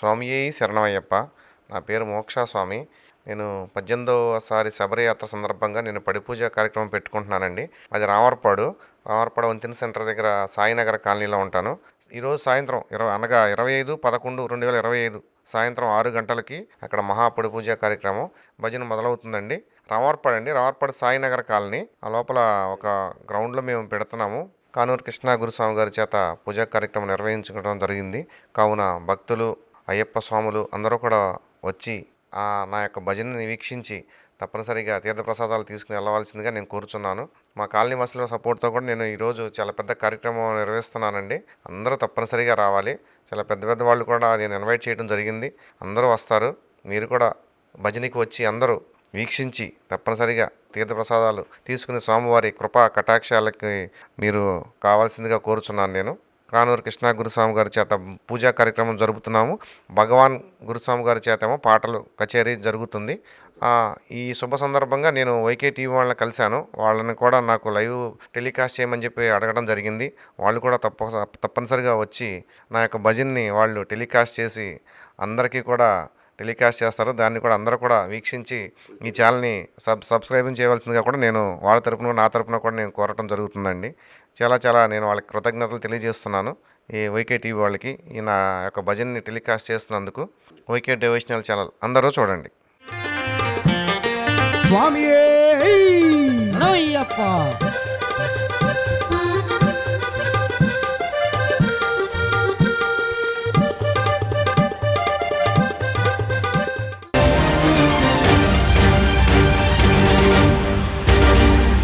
స్వామియే శరణమయ్యప్ప. నా పేరు మోక్ష స్వామి. నేను 18వసారి శబరియాత్ర సందర్భంగా నేను పడి పూజ కార్యక్రమం పెట్టుకుంటున్నానండి. అది రామవరపాడు వంతెన సెంటర్ దగ్గర సాయినగర్ కాలనీలో ఉంటాను. ఈరోజు సాయంత్రం అనగా 25/11/2025 సాయంత్రం 6 గంటలకి అక్కడ మహా పడి పూజ కార్యక్రమం భజన మొదలవుతుందండి. రామవరపాడు సాయినగర్ కాలనీ ఆ లోపల ఒక గ్రౌండ్లో మేము పెడుతున్నాము. కానూరు కృష్ణ గురుస్వామి గారి చేత పూజా కార్యక్రమం నిర్వహించుకోవడం జరిగింది. కావున భక్తులు, అయ్యప్ప స్వాములు అందరూ కూడా వచ్చి నా యొక్క భజనని వీక్షించి తప్పనిసరిగా తీర్థప్రసాదాలు తీసుకుని వెళ్ళవలసిందిగా నేను కోరుచున్నాను. మా కాలనీ వాసుల సపోర్ట్తో కూడా నేను ఈరోజు చాలా పెద్ద కార్యక్రమం నిర్వహిస్తున్నానండి. అందరూ తప్పనిసరిగా రావాలి. చాలా పెద్ద పెద్ద వాళ్ళు కూడా నేను ఇన్వైట్ చేయడం జరిగింది. అందరూ వస్తారు. మీరు కూడా భజనకి వచ్చి అందరూ వీక్షించి తప్పనిసరిగా తీర్థప్రసాదాలు తీసుకుని స్వామివారి కృపా కటాక్షాలకి మీరు కావాల్సిందిగా కోరుచున్నాను. నేను కానూరు కృష్ణ గురుస్వామి గారి చేత పూజా కార్యక్రమం జరుపుతున్నాము. భగవాన్ గురుస్వామి గారి చేతేమో పాటలు కచేరీ జరుగుతుంది. ఈ శుభ సందర్భంగా నేను వైకే టీవీ వాళ్ళని కలిశాను. వాళ్ళని కూడా నాకు లైవ్ టెలికాస్ట్ చేయమని చెప్పి అడగడం జరిగింది. వాళ్ళు కూడా తప్పనిసరిగా వచ్చి నా యొక్క భజన్ని వాళ్ళు టెలికాస్ట్ చేసి అందరికీ కూడా టెలికాస్ట్ చేస్తారు. దాన్ని కూడా అందరూ కూడా వీక్షించి ఈ ఛానల్ని సబ్స్క్రైబ్ చేయవలసిందిగా కూడా నేను వాళ్ళ తరపున నా తరపున కూడా నేను కోరటం జరుగుతుందండి. చాలా నేను వాళ్ళకి కృతజ్ఞతలు తెలియజేస్తున్నాను. ఈ వైకే టీవీ వాళ్ళకి నా యొక్క భజన్ని టెలికాస్ట్ చేస్తున్నందుకు. వైకే డివోషనల్ ఛానల్ అందరూ చూడండి. స్వామియే శరణమయ్యప్ప.